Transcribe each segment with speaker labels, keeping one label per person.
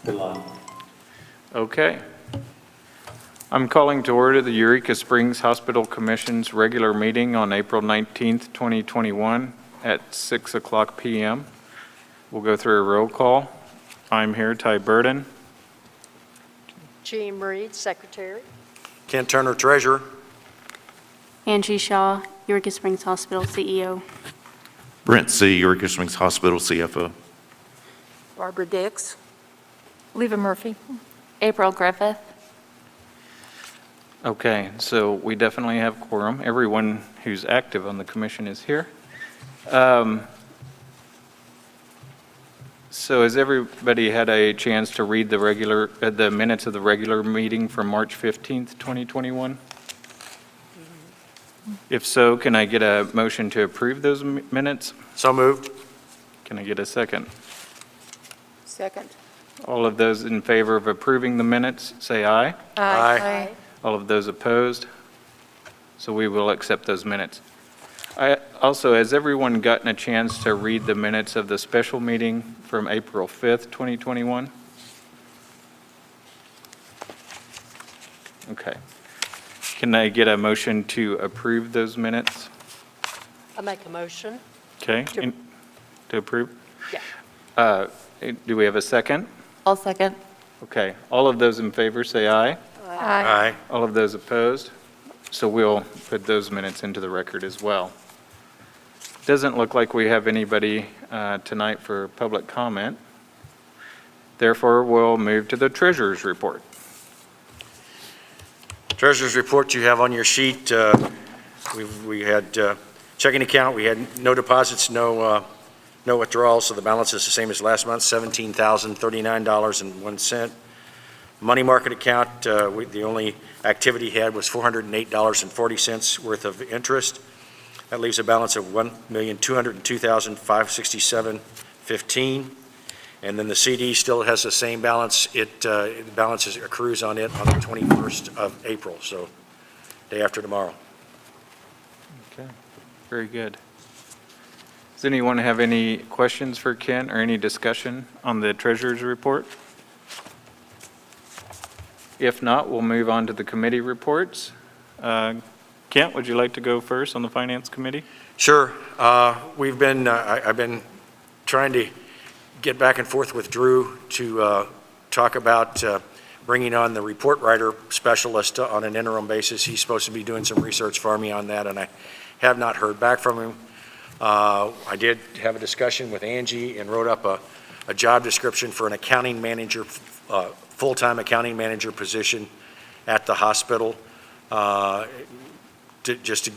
Speaker 1: Good luck.
Speaker 2: Okay. I'm calling to order the Eureka Springs Hospital Commission's regular meeting on April 19th, 2021 at 6 o'clock p.m. We'll go through a roll call. I'm here, Ty Burden.
Speaker 3: Jean Reed, Secretary.
Speaker 4: Ken Turner, Treasurer.
Speaker 5: Angie Shaw, Eureka Springs Hospital CEO.
Speaker 6: Brent C., Eureka Springs Hospital CFO.
Speaker 3: Barbara Dix.
Speaker 7: Leva Murphy.
Speaker 5: April Griffith.
Speaker 2: Okay, so we definitely have quorum. Everyone who's active on the commission is here. So has everybody had a chance to read the minutes of the regular meeting from March 15th, 2021? If so, can I get a motion to approve those minutes?
Speaker 4: So moved.
Speaker 2: Can I get a second?
Speaker 3: Second.
Speaker 2: All of those in favor of approving the minutes, say aye.
Speaker 4: Aye.
Speaker 2: All of those opposed? So we will accept those minutes. Also, has everyone gotten a chance to read the minutes of the special meeting from April 5th, 2021? Okay. Can I get a motion to approve those minutes?
Speaker 3: I make a motion.
Speaker 2: Okay, to approve?
Speaker 3: Yeah.
Speaker 2: Do we have a second?
Speaker 5: I'll second.
Speaker 2: Okay, all of those in favor say aye.
Speaker 4: Aye.
Speaker 2: All of those opposed? So we'll put those minutes into the record as well. Doesn't look like we have anybody tonight for public comment. Therefore, we'll move to the treasurer's report.
Speaker 4: Treasurer's report you have on your sheet. We had checking account. We had no deposits, no withdrawals, so the balance is the same as last month, $17,039.01. Money market account, the only activity had was $408.40 worth of interest. That leaves a balance of $1,202,567.15. And then the CD still has the same balance. The balance accrues on it on the 21st of April, so day after tomorrow.
Speaker 2: Okay, very good. Does anyone have any questions for Ken or any discussion on the treasurer's report? If not, we'll move on to the committee reports. Kent, would you like to go first on the Finance Committee?
Speaker 4: Sure. I've been trying to get back and forth with Drew to talk about bringing on the report writer specialist on an interim basis. He's supposed to be doing some research for me on that, and I have not heard back from him. I did have a discussion with Angie and wrote up a job description for an accounting manager, full-time accounting manager position at the hospital, just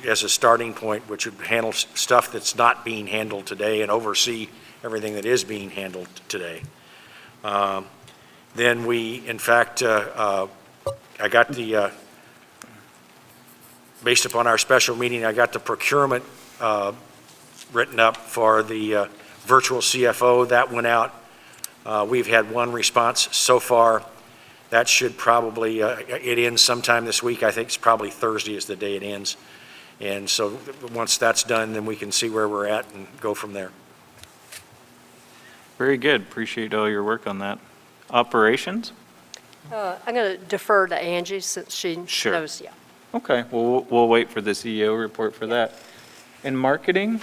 Speaker 4: as a starting point, which would handle stuff that's not being handled today and oversee everything that is being handled today. Then we, in fact, I got based upon our special meeting, I got the procurement written up for the virtual CFO. That went out. We've had one response so far. That should probably, it ends sometime this week. I think it's probably Thursday is the day it ends. And so once that's done, then we can see where we're at and go from there.
Speaker 2: Very good. Appreciate all your work on that. Operations?
Speaker 3: I'm going to defer to Angie since she knows. Yeah.
Speaker 2: Okay, well, we'll wait for the CEO report for that. And marketing,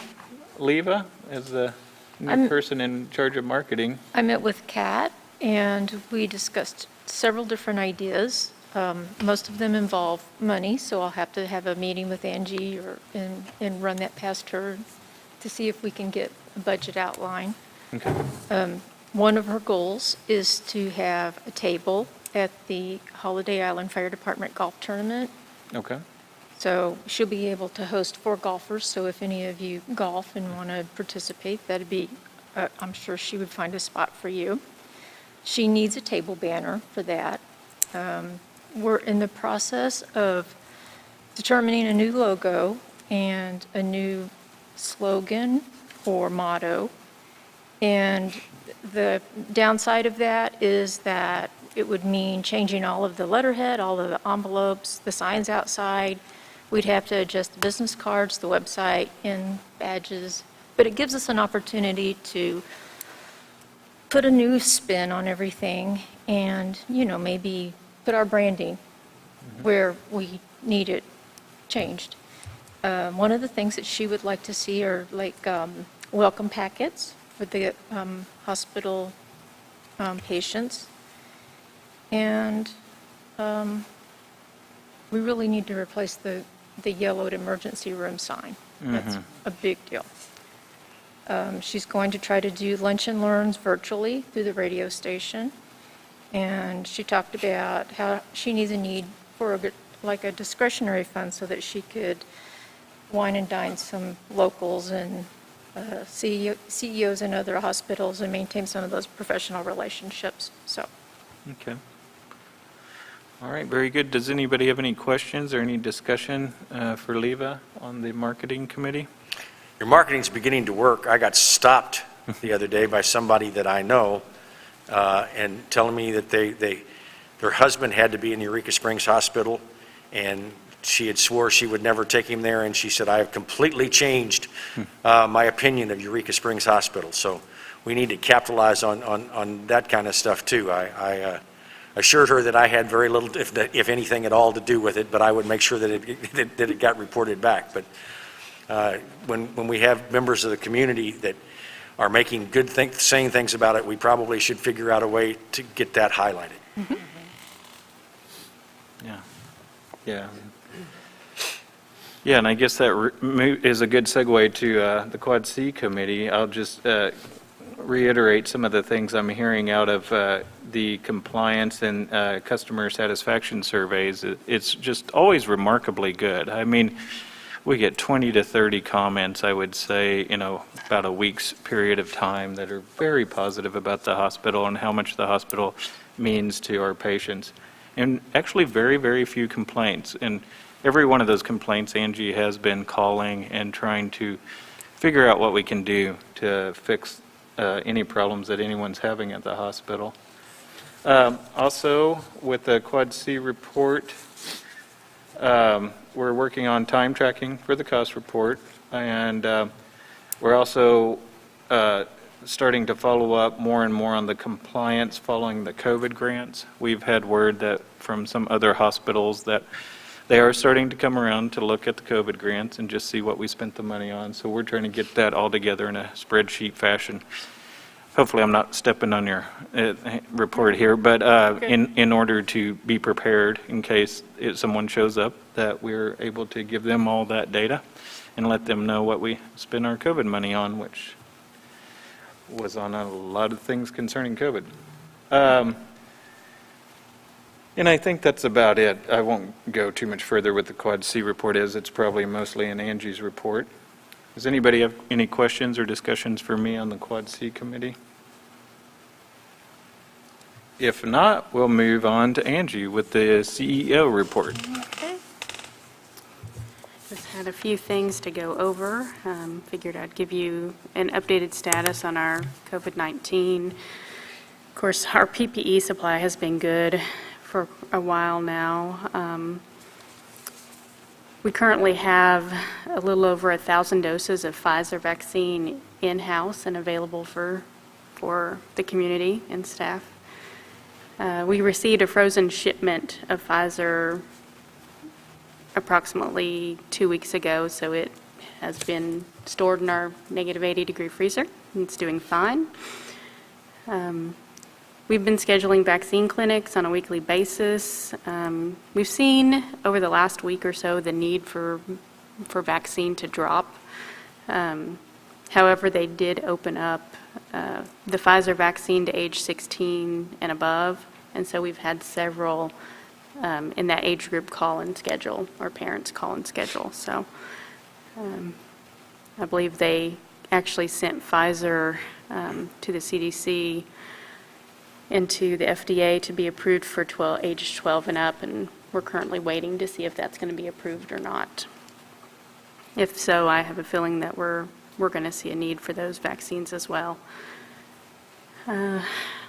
Speaker 2: Leva, as the new person in charge of marketing.
Speaker 7: I met with Kat, and we discussed several different ideas. Most of them involve money, so I'll have to have a meeting with Angie and run that past her to see if we can get a budget outline.
Speaker 2: Okay.
Speaker 7: One of her goals is to have a table at the Holiday Island Fire Department golf tournament.
Speaker 2: Okay.
Speaker 7: So she'll be able to host 4 golfers, so if any of you golf and want to participate, that'd be, I'm sure she would find a spot for you. She needs a table banner for that. We're in the process of determining a new logo and a new slogan or motto. And the downside of that is that it would mean changing all of the letterhead, all of the envelopes, the signs outside. We'd have to adjust the business cards, the website, and badges. But it gives us an opportunity to put a new spin on everything and, maybe put our branding where we need it changed. One of the things that she would like to see are like welcome packets for the hospital patients. And we really need to replace the yellowed emergency room sign. That's a big deal. She's going to try to do lunch and learns virtually through the radio station. And she talked about how she needs a need for a discretionary fund so that she could wine and dine some locals and CEOs in other hospitals and maintain some of those professional relationships. So,
Speaker 2: Okay. All right, very good. Does anybody have any questions or any discussion for Leva on the marketing committee?
Speaker 4: Your marketing's beginning to work. I got stopped the other day by somebody that I know and telling me that their husband had to be in Eureka Springs Hospital, and she had swore she would never take him there, and she said, I have completely changed my opinion of Eureka Springs Hospital. So we need to capitalize on that kind of stuff too. I assured her that I had very little, if anything at all, to do with it, but I would make sure that it got reported back. But when we have members of the community that are making good saying things about it, we probably should figure out a way to get that highlighted.
Speaker 2: Yeah. Yeah. Yeah, and I guess that is a good segue to the Quad C committee. I'll just reiterate some of the things I'm hearing out of the compliance and customer satisfaction surveys. It's just always remarkably good. I mean, we get 20 to 30 comments, I would say, about a week's period of time that are very positive about the hospital and how much the hospital means to our patients. And actually very, very few complaints. And every one of those complaints, Angie has been calling and trying to figure out what we can do to fix any problems that anyone's having at the hospital. Also, with the Quad C report, we're working on time tracking for the cost report, and we're also starting to follow up more and more on the compliance following the COVID grants. We've had word that from some other hospitals that they are starting to come around to look at the COVID grants and just see what we spent the money on. So we're trying to get that all together in a spreadsheet fashion. Hopefully I'm not stepping on your report here, but in order to be prepared in case someone shows up, that we're able to give them all that data and let them know what we spend our COVID money on, which was on a lot of things concerning COVID. And I think that's about it. I won't go too much further with the Quad C report, as it's probably mostly in Angie's report. Does anybody have any questions or discussions for me on the Quad C committee? If not, we'll move on to Angie with the CEO report.
Speaker 5: Okay. Just had a few things to go over. Figured I'd give you an updated status on our COVID-19. Of course, our PPE supply has been good for a while now. We currently have a little over 1,000 doses of Pfizer vaccine in-house and available for the community and staff. We received a frozen shipment of Pfizer approximately 2 weeks ago, so it has been stored in our negative 80-degree freezer. It's doing fine. We've been scheduling vaccine clinics on a weekly basis. We've seen over the last week or so the need for vaccine to drop. However, they did open up the Pfizer vaccine to age 16 and above, and so we've had several in that age group call and schedule, or parents call and schedule. So I believe they actually sent Pfizer to the CDC and to the FDA to be approved for age 12 and up, and we're currently waiting to see if that's going to be approved or not. If so, I have a feeling that we're going to see a need for those vaccines as well.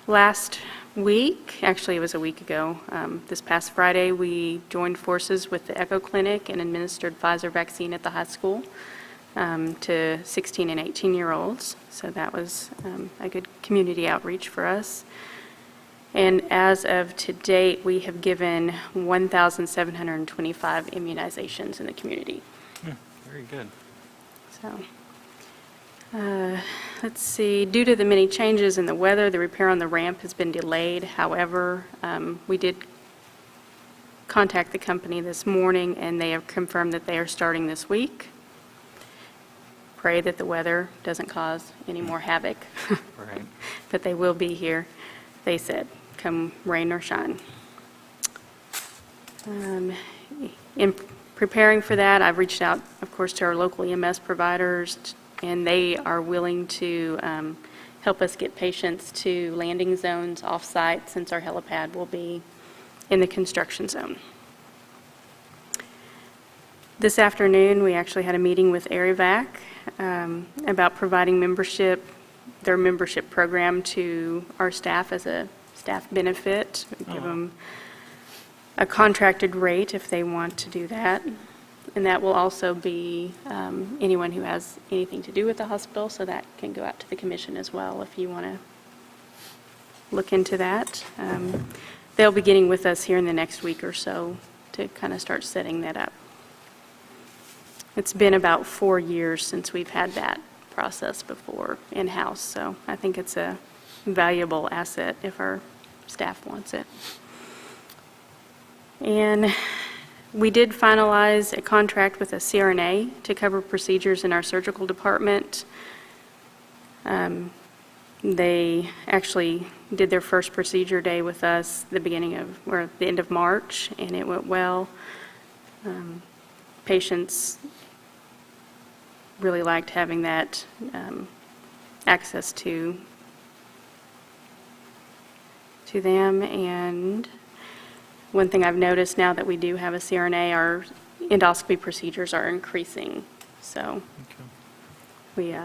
Speaker 5: Last week, actually it was a week ago, this past Friday, we joined forces with the Echo Clinic and administered Pfizer vaccine at the high school. to 16 and 18-year-olds. So that was a good community outreach for us. And as of to date, we have given 1,725 immunizations in the community.
Speaker 2: Very good.
Speaker 5: So, let's see, due to the many changes in the weather, the repair on the ramp has been delayed. However, we did contact the company this morning, and they have confirmed that they are starting this week. Pray that the weather doesn't cause any more havoc,
Speaker 2: Right.
Speaker 5: but they will be here, they said, come rain or shine. In preparing for that, I've reached out, of course, to our local EMS providers, and they are willing to help us get patients to landing zones off-site since our helipad will be in the construction zone. This afternoon, we actually had a meeting with ARIVAC about providing their membership program to our staff as a staff benefit. We give them a contracted rate if they want to do that. And that will also be anyone who has anything to do with the hospital, so that can go out to the commission as well if you want to look into that. They'll be getting with us here in the next week or so to kind of start setting that up. It's been about 4 years since we've had that process before in-house, so I think it's a valuable asset if our staff wants it. And we did finalize a contract with a CRNA to cover procedures in our surgical department. They actually did their first procedure day with us the end of March, and it went well. Patients really liked having that access to them. And one thing I've noticed now that we do have a CRNA, our endoscopy procedures are increasing. So we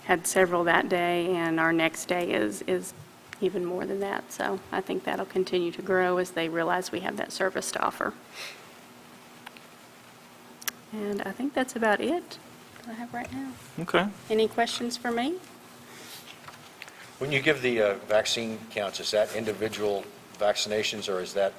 Speaker 5: had several that day, and our next day is even more than that. So I think that'll continue to grow as they realize we have that service to offer. And I think that's about it that I have right now.
Speaker 2: Okay.
Speaker 5: Any questions for me?
Speaker 4: When you give the vaccine counts, is that individual vaccinations, or is that,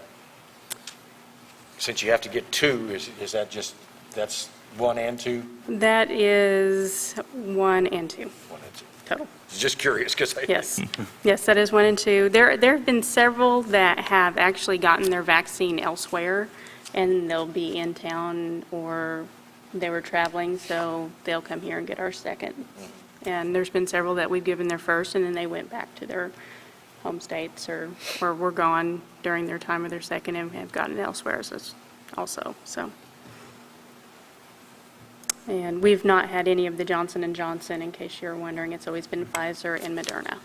Speaker 4: since you have to get 2, is that just, that's 1 and 2?
Speaker 5: That is 1 and 2
Speaker 4: 1 and 2.
Speaker 5: total.
Speaker 4: Just curious, because
Speaker 5: Yes. Yes, that is 1 and 2. There have been several that have actually gotten their vaccine elsewhere, and they'll be in town or they were traveling, so they'll come here and get our second. And there's been several that we've given their first, and then they went back to their home states or were gone during their time of their second and have gotten it elsewhere also. So, and we've not had any of the Johnson & Johnson, in case you're wondering. It's always been Pfizer and Moderna.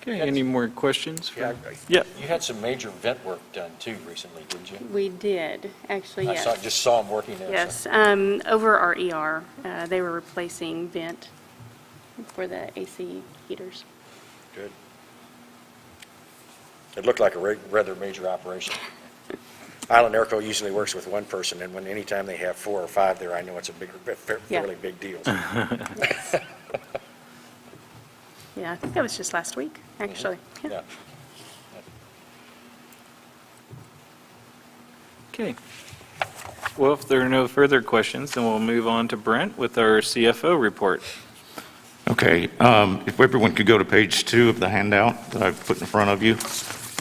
Speaker 2: Okay, any more questions?
Speaker 4: Yeah.
Speaker 2: Yeah.
Speaker 4: You had some major vent work done too recently, didn't you?
Speaker 5: We did, actually, yes.
Speaker 4: Just saw them working there.
Speaker 5: Yes, over our ER, they were replacing vent for the AC heaters.
Speaker 4: Good. It looked like a rather major operation. Island Airco usually works with one person, and anytime they have 4 or 5 there, I know it's a fairly big deal.
Speaker 5: Yes. Yeah, I think that was just last week, actually.
Speaker 4: Yeah.
Speaker 2: Okay. Well, if there are no further questions, then we'll move on to Brent with our CFO report.
Speaker 6: Okay, if everyone could go to page 2 of the handout that I've put in front of you.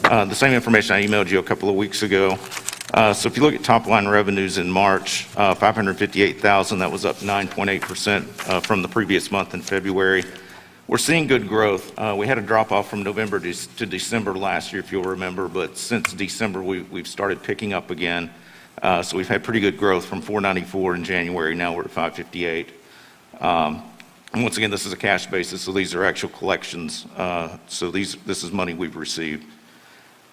Speaker 6: The same information I emailed you a couple of weeks ago. So if you look at top-line revenues in March, $558,000, that was up 9.8% from the previous month in February. We're seeing good growth. We had a drop-off from November to December last year, if you'll remember, but since December, we've started picking up again. So we've had pretty good growth from $494 in January. Now we're at $558. And once again, this is a cash basis, so these are actual collections. So this is money we've received.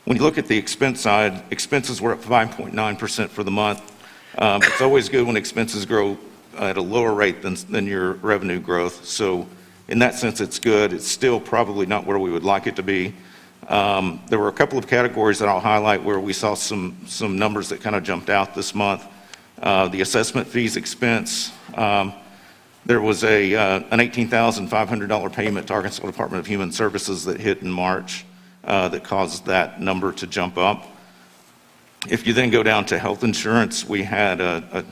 Speaker 6: When you look at the expense side, expenses were up 5.9% for the month. It's always good when expenses grow at a lower rate than your revenue growth. So in that sense, it's good. It's still probably not where we would like it to be. There were a couple of categories that I'll highlight where we saw some numbers that kind of jumped out this month. The assessment fees expense, there was an $18,500 payment to Arkansas Department of Human Services that hit in March that caused that number to jump up. If you then go down to health insurance, we had a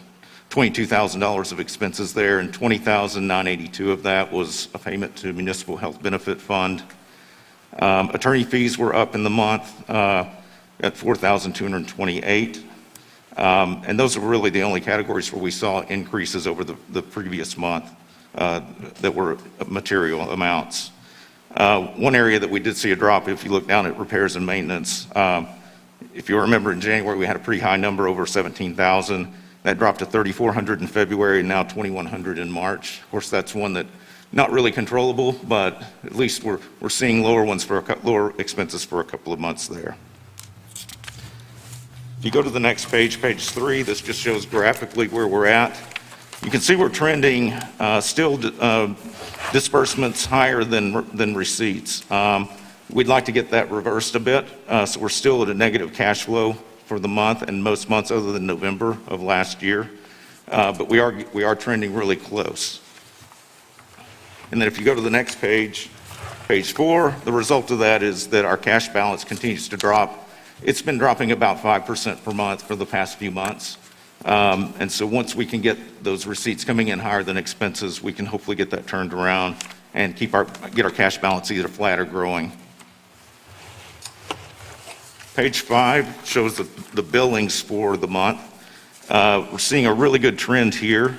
Speaker 6: $22,000 of expenses there, and $20,982 of that was a payment to Municipal Health Benefit Fund. Attorney fees were up in the month at $4,228. And those are really the only categories where we saw increases over the previous month that were material amounts. One area that we did see a drop, if you look down at repairs and maintenance, if you remember in January, we had a pretty high number, over 17,000. That dropped to 3,400 in February and now 2,100 in March. Of course, that's one that not really controllable, but at least we're seeing lower lower expenses for a couple of months there. If you go to the next page, page 3, this just shows graphically where we're at. You can see we're trending still disbursements higher than receipts. We'd like to get that reversed a bit, so we're still at a negative cash flow for the month and most months other than November of last year, but we are trending really close. And then if you go to the next page, page 4, the result of that is that our cash balance continues to drop. It's been dropping about 5% per month for the past few months. And so once we can get those receipts coming in higher than expenses, we can hopefully get that turned around and get our cash balance either flat or growing. Page 5 shows the billings for the month. We're seeing a really good trend here.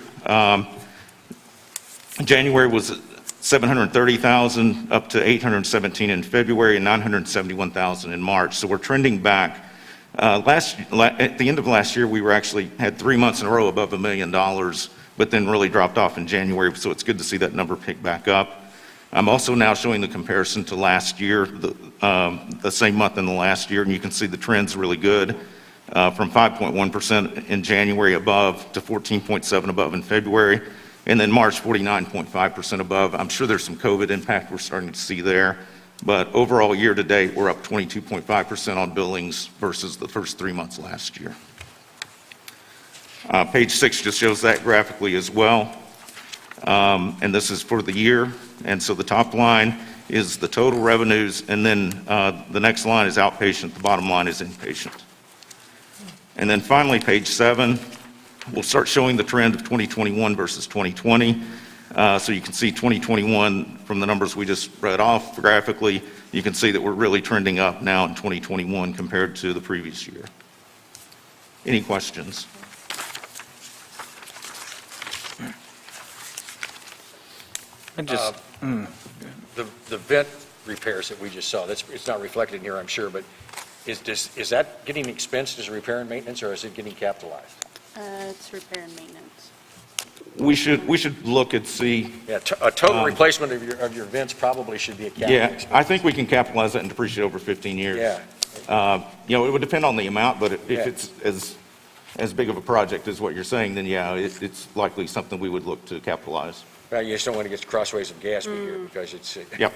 Speaker 6: January was 730,000 up to 817 in February and 971,000 in March. So we're trending back. At the end of last year, we had 3 months in a row above $1 million, but then really dropped off in January. So it's good to see that number pick back up. I'm also now showing the comparison to last year, the same month in the last year, and you can see the trend's really good. From 5.1% in January above to 14.7% above in February, and then March 49.5% above. I'm sure there's some COVID impact we're starting to see there, but overall year to date, we're up 22.5% on billings versus the first 3 months last year. Page 6 just shows that graphically as well, and this is for the year. And so the top line is the total revenues, and then the next line is outpatient, the bottom line is inpatient. And then finally, page 7, we'll start showing the trend of 2021 versus 2020. So you can see 2021 from the numbers we just read off graphically, you can see that we're really trending up now in 2021 compared to the previous year. Any questions?
Speaker 4: The vent repairs that we just saw, it's not reflected in here, I'm sure, but is that getting expensed as repair and maintenance, or is it getting capitalized?
Speaker 5: It's repair and maintenance.
Speaker 6: We should look and see.
Speaker 4: Yeah, a total replacement of your vents probably should be a capital
Speaker 6: Yeah,
Speaker 4: expense.
Speaker 6: I think we can capitalize that and depreciate over 15 years.
Speaker 4: Yeah.
Speaker 6: It would depend on the amount, but if it's as big of a project as what you're saying, then yeah, it's likely something we would look to capitalize.
Speaker 4: Well, you just don't want to get crossways of gas here because it's.
Speaker 6: Yep.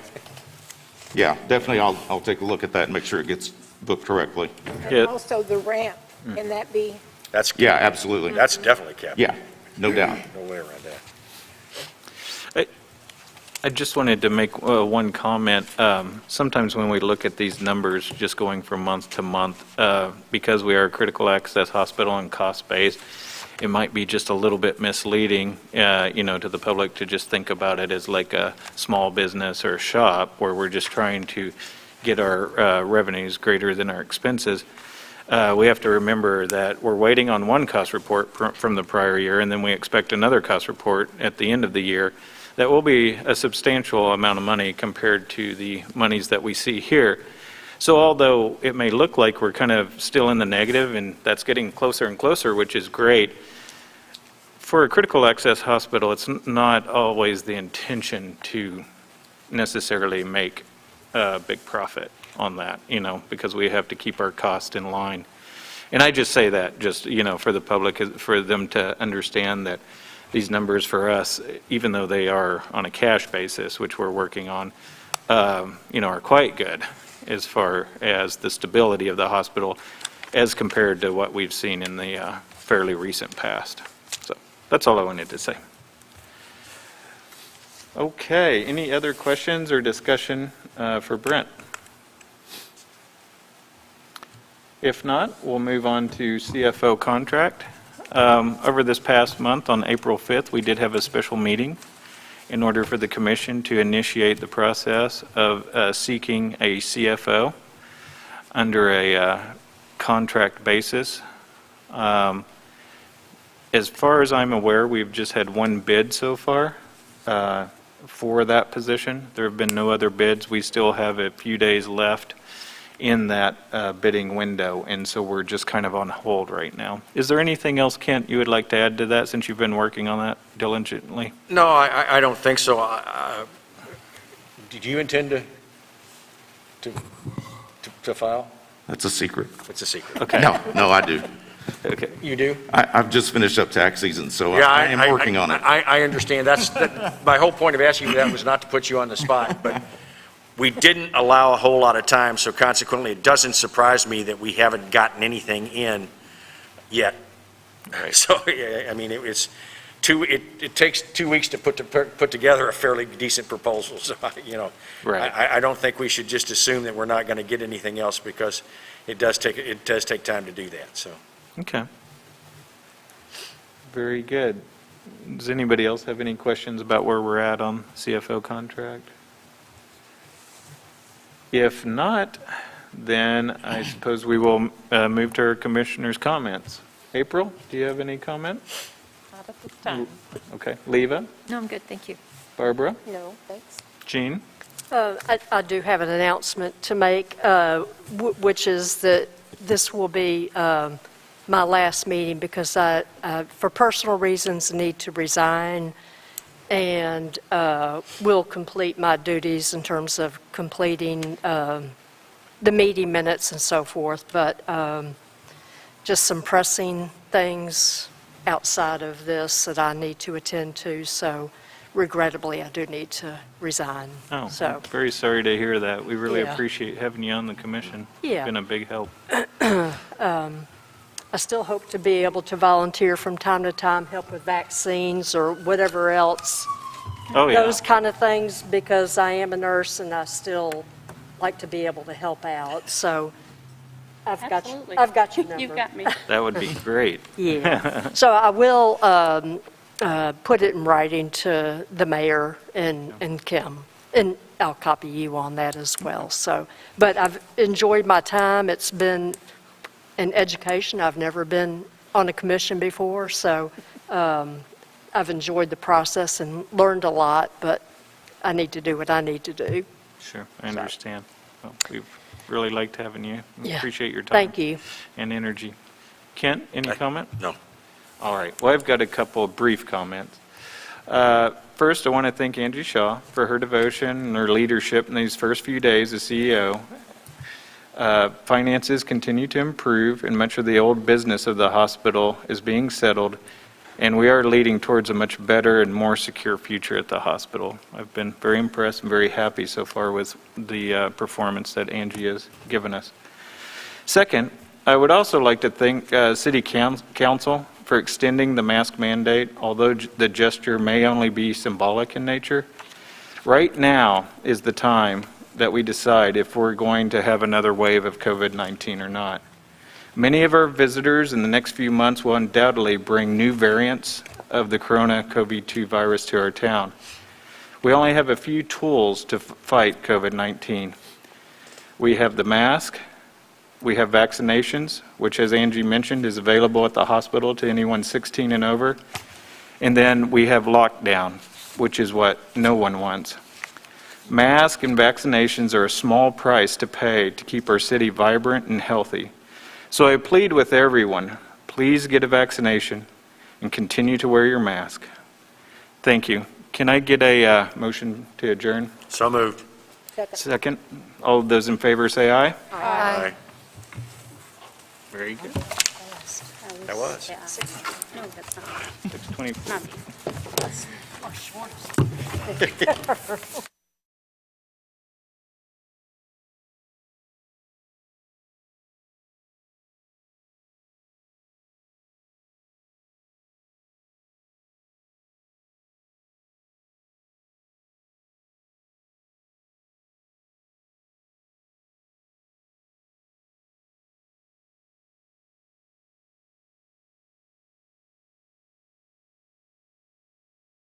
Speaker 6: Yeah, definitely. I'll take a look at that and make sure it gets booked correctly.
Speaker 2: Yeah.
Speaker 1: And also the ramp, can that be?
Speaker 4: That's
Speaker 6: Yeah, absolutely.
Speaker 4: That's definitely capital.
Speaker 6: Yeah, no doubt.
Speaker 4: No way around that.
Speaker 2: I just wanted to make one comment. Sometimes when we look at these numbers, just going from month to month, because we are a critical access hospital and cost-based, it might be just a little bit misleading, to the public to just think about it as like a small business or a shop where we're just trying to get our revenues greater than our expenses. We have to remember that we're waiting on one cost report from the prior year, and then we expect another cost report at the end of the year. That will be a substantial amount of money compared to the monies that we see here. So although it may look like we're kind of still in the negative, and that's getting closer and closer, which is great, for a critical access hospital, it's not always the intention to necessarily make a big profit on that, because we have to keep our cost in line. And I just say that just, for the public, for them to understand that these numbers for us, even though they are on a cash basis, which we're working on, are quite good. as far as the stability of the hospital as compared to what we've seen in the fairly recent past. So that's all I wanted to say. Okay, any other questions or discussion for Brent? If not, we'll move on to CFO contract. Over this past month, on April 5th, we did have a special meeting in order for the commission to initiate the process of seeking a CFO under a contract basis. As far as I'm aware, we've just had one bid so far for that position. There have been no other bids. We still have a few days left in that bidding window, and so we're just kind of on hold right now. Is there anything else, Kent, you would like to add to that since you've been working on that diligently?
Speaker 4: No, I don't think so. Did you intend to file?
Speaker 6: That's a secret.
Speaker 4: It's a secret.
Speaker 2: Okay.
Speaker 6: No, I do.
Speaker 2: Okay.
Speaker 4: You do?
Speaker 6: I've just finished up tax season, so
Speaker 4: Yeah,
Speaker 6: I am working on it.
Speaker 4: I understand. My whole point of asking you that was not to put you on the spot, but we didn't allow a whole lot of time, so consequently, it doesn't surprise me that we haven't gotten anything in yet.
Speaker 2: Right.
Speaker 4: So, yeah, I mean, it takes 2 weeks to put together a fairly decent proposal, so,
Speaker 2: Right.
Speaker 4: I don't think we should just assume that we're not going to get anything else, because it does take time to do that, so.
Speaker 2: Okay. Very good. Does anybody else have any questions about where we're at on CFO contract? If not, then I suppose we will move to our commissioners' comments. April, do you have any comment?
Speaker 1: Not at this time.
Speaker 2: Okay. Leva?
Speaker 7: No, I'm good, thank you.
Speaker 2: Barbara?
Speaker 1: No, thanks.
Speaker 2: Jean?
Speaker 3: I do have an announcement to make, which is that this will be my last meeting because I, for personal reasons, need to resign and will complete my duties in terms of completing the meeting minutes and so forth, but just some pressing things outside of this that I need to attend to, so regrettably, I do need to resign.
Speaker 2: Oh,
Speaker 3: So,
Speaker 2: I'm very sorry to hear that. We really
Speaker 3: Yeah.
Speaker 2: appreciate having you on the commission.
Speaker 3: Yeah.
Speaker 2: It's been a big help.
Speaker 3: I still hope to be able to volunteer from time to time, help with vaccines or whatever else,
Speaker 2: Oh, yeah.
Speaker 3: those kind of things, because I am a nurse and I still like to be able to help out. So I've got
Speaker 5: Absolutely.
Speaker 3: your number.
Speaker 5: You've got me.
Speaker 2: That would be great.
Speaker 3: Yeah. So I will put it in writing to the mayor and Kim, and I'll copy you on that as well. So, but I've enjoyed my time. It's been an education. I've never been on a commission before, so I've enjoyed the process and learned a lot, but I need to do what I need to do.
Speaker 2: Sure, I understand. Well, we've really liked having you. We
Speaker 3: Yeah.
Speaker 2: appreciate your time.
Speaker 3: Thank you.
Speaker 2: And energy. Kent, any comment?
Speaker 4: No.
Speaker 2: All right. Well, I've got a couple of brief comments. First, I want to thank Angie Shaw for her devotion and her leadership in these first few days as CEO. Finances continue to improve, and much of the old business of the hospital is being settled, and we are leading towards a much better and more secure future at the hospital. I've been very impressed and very happy so far with the performance that Angie has given us. Second, I would also like to thank City Council for extending the mask mandate, although the gesture may only be symbolic in nature. Right now is the time that we decide if we're going to have another wave of COVID-19 or not. Many of our visitors in the next few months will undoubtedly bring new variants of the coronavirus virus to our town. We only have a few tools to fight COVID-19. We have the mask, we have vaccinations, which, as Angie mentioned, is available at the hospital to anyone 16 and over, and then we have lockdown, which is what no one wants. Masks and vaccinations are a small price to pay to keep our city vibrant and healthy. So I plead with everyone, please get a vaccination and continue to wear your mask. Thank you. Can I get a motion to adjourn?
Speaker 4: So moved.
Speaker 2: Second. All of those in favor say aye.
Speaker 4: Aye.
Speaker 2: Very good.
Speaker 4: That was.
Speaker 5: No, that's not.
Speaker 2: 6:24.
Speaker 5: Not me.